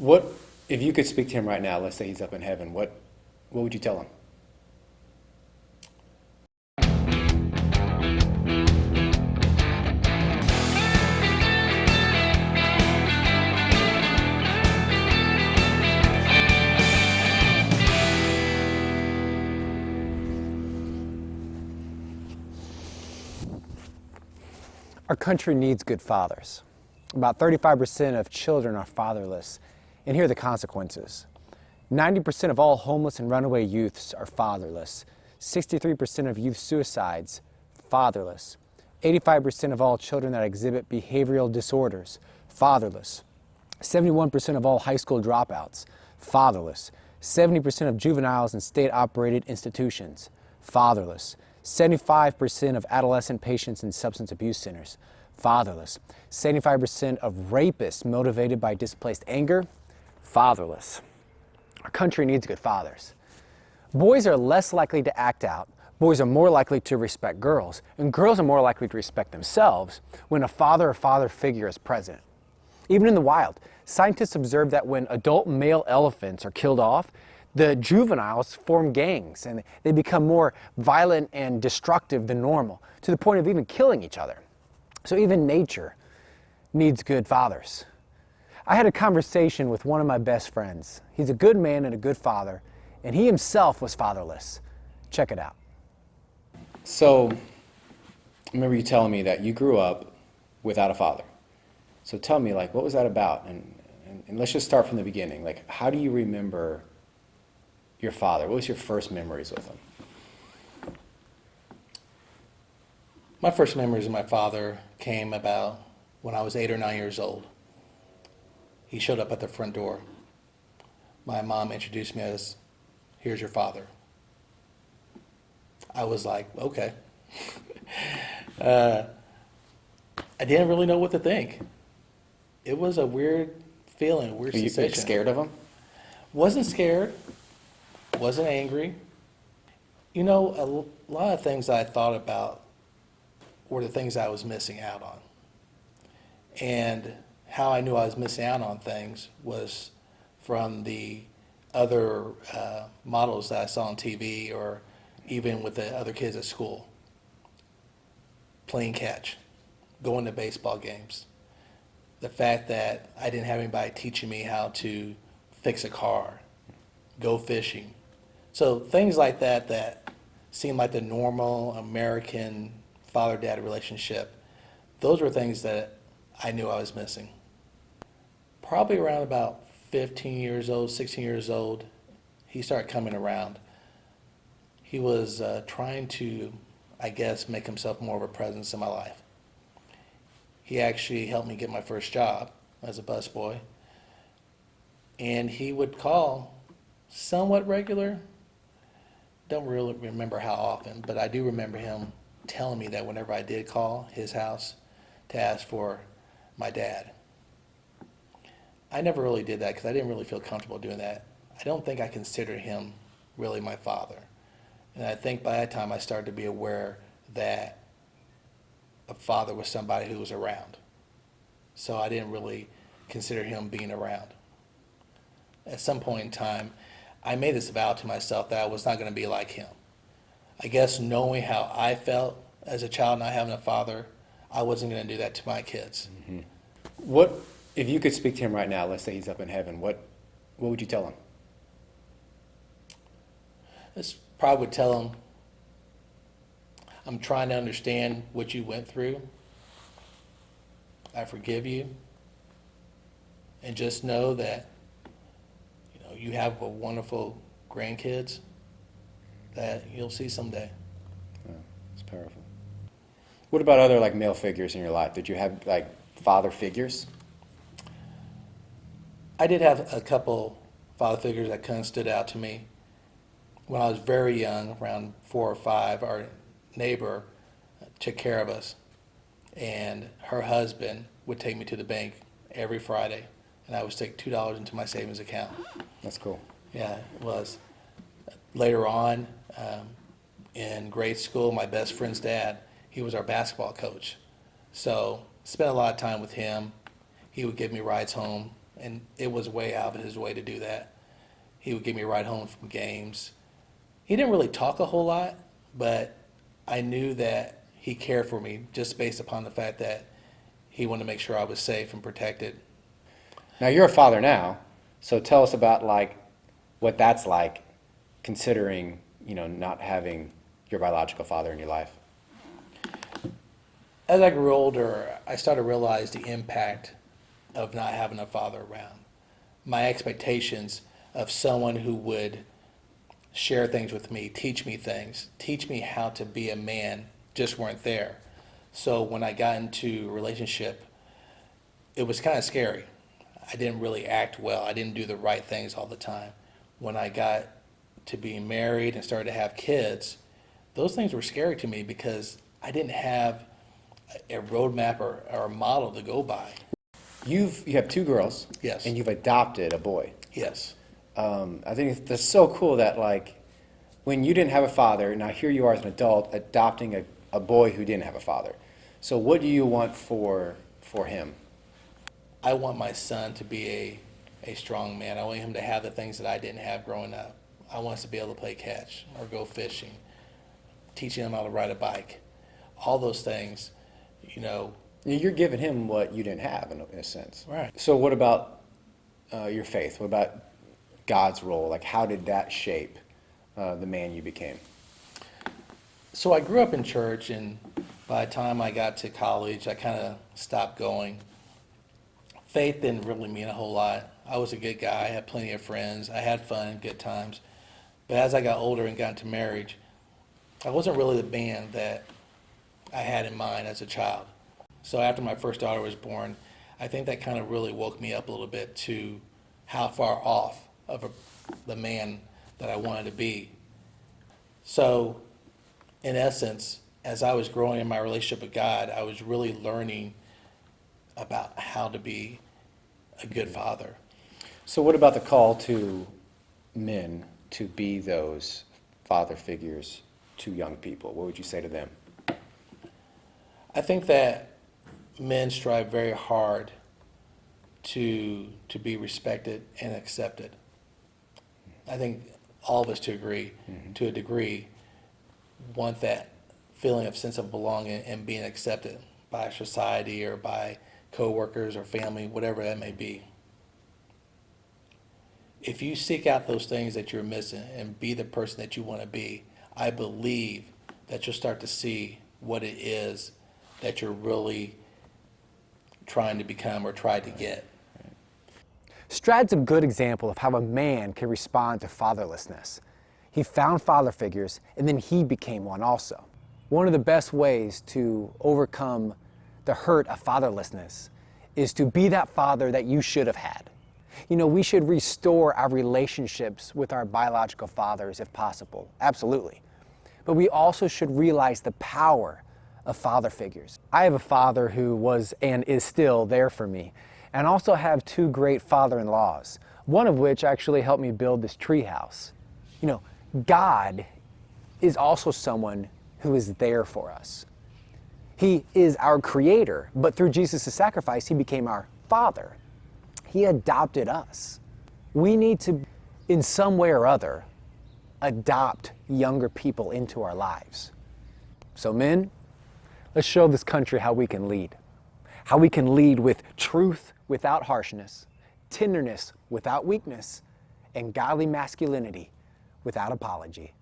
What if you could speak to him right now? Let's say he's up in heaven. What would you tell him? Our country needs good fathers. About 35% of children are fatherless, and here are the consequences. 90% of all homeless and runaway youths are fatherless. 63% of youth suicides, fatherless. 85% of all children that exhibit behavioral disorders, fatherless. 71% of all high school dropouts, fatherless. 70% of juveniles in state-operated institutions, fatherless. 75% of adolescent patients in substance abuse centers, fatherless. 75% of rapists motivated by displaced anger, fatherless. Our country needs good fathers. Boys are less likely to act out. Boys are more likely to respect girls, and girls are more likely to respect themselves when a father or father figure is present. Even in the wild, scientists observe that when adult male elephants are killed off, the juveniles form gangs and they become more violent and destructive than normal, to the point of even killing each other. So even nature needs good fathers. I had a conversation with one of my best friends. He's a good man and a good father, and he himself was fatherless. Check it out. So, I remember you telling me that you grew up without a father. So tell me, like, what was that about? And let's just start from the beginning. Like, how do you remember your father? What was your first memories with him? My first memories of my father came about when I was 8 or 9 years old. He showed up at the front door. My mom introduced me as, "Here's your father." I was like, okay. I didn't really know what to think. It was a weird feeling, a weird Were you sensation. scared of him? Wasn't scared, wasn't angry. You know, a lot of things I thought about were the things I was missing out on. And how I knew I was missing out on things was from the other models that I saw on TV or even with the other kids at school. Playing catch, going to baseball games. The fact that I didn't have anybody teaching me how to fix a car, go fishing. So things like that that seemed like the normal American father-dad relationship, those were things that I knew I was missing. Probably around about 15 years old, 16 years old, he started coming around. He was trying to, I guess, make himself more of a presence in my life. He actually helped me get my first job as a busboy. And he would call somewhat regular. Don't really remember how often, but I do remember him telling me that whenever I did call his house to ask for my dad. I never really did that because I didn't really feel comfortable doing that. I don't think I considered him really my father. And I think by that time I started to be aware that a father was somebody who was around. So I didn't really consider him being around. At some point in time, I made this vow to myself that I was not going to be like him. I guess knowing how I felt as a child not having a father, I wasn't going to do that to my kids. Mm-hmm. What if you could speak to him right now? Let's say he's up in heaven. What would you tell him? I probably would tell him, I'm trying to understand what you went through. I forgive you. And just know that you have a wonderful grandkids that you'll see someday. Oh, it's powerful. What about other like male figures in your life? Did you have like father figures? I did have a couple father figures that kind of stood out to me. When I was very young, around 4 or 5, our neighbor took care of us, and her husband would take me to the bank every Friday, and I would stick $2 into my savings account. That's cool. Yeah, it was. Later on, in grade school, my best friend's dad, he was our basketball coach. So spent a lot of time with him. He would give me rides home and it was way out of his way to do that. He would get me right home from games. He didn't really talk a whole lot, but I knew that he cared for me just based upon the fact that he wanted to make sure I was safe and protected. Now you're a father now, so tell us about like what that's like, considering not having your biological father in your life. As I grew older, I started to realize the impact of not having a father around. My expectations of someone who would share things with me, teach me things, teach me how to be a man, just weren't there. So when I got into a relationship, it was kind of scary. I didn't really act well. I didn't do the right things all the time. When I got to being married and started to have kids, those things were scary to me because I didn't have a roadmap or a model to go by. You have two girls. Yes. And you've adopted a boy. Yes. I think that's so cool that like when you didn't have a father, now here you are as an adult adopting a boy who didn't have a father. So what do you want for him? I want my son to be a strong man. I want him to have the things that I didn't have growing up. I want us to be able to play catch or go fishing, teaching him how to ride a bike. All those things, You're giving him what you didn't have in a sense. Right. So what about your faith? What about God's role? Like how did that shape the man you became? So I grew up in church, and by the time I got to college, I kind of stopped going. Faith didn't really mean a whole lot. I was a good guy. I had plenty of friends. I had fun, good times. But as I got older and got into marriage, I wasn't really the man that I had in mind as a child. So after my first daughter was born, I think that kind of really woke me up a little bit to how far off of the man that I wanted to be. So in essence, as I was growing in my relationship with God, I was really learning about how to be a good father. So what about the call to men to be those father figures to young people? What would you say to them? I think that men strive very hard to be respected and accepted. I think all of us to a degree, want that feeling of sense of belonging and being accepted by society or by coworkers or family, whatever that may be. If you seek out those things that you're missing and be the person that you want to be, I believe that you'll start to see what it is that you're really trying to become or try to get. Straud's a good example of how a man can respond to fatherlessness. He found father figures, and then he became one also. One of the best ways to overcome the hurt of fatherlessness is to be that father that you should have had. We should restore our relationships with our biological fathers if possible, absolutely. But we also should realize the power of father figures. I have a father who was and is still there for me, and also have two great father-in-laws, one of which actually helped me build this tree house. God is also someone who is there for us. He is our creator, but through Jesus' sacrifice, he became our father. He adopted us. We need to, in some way or other, adopt younger people into our lives. So men, let's show this country how we can lead. How we can lead with truth without harshness, tenderness without weakness, and godly masculinity without apology.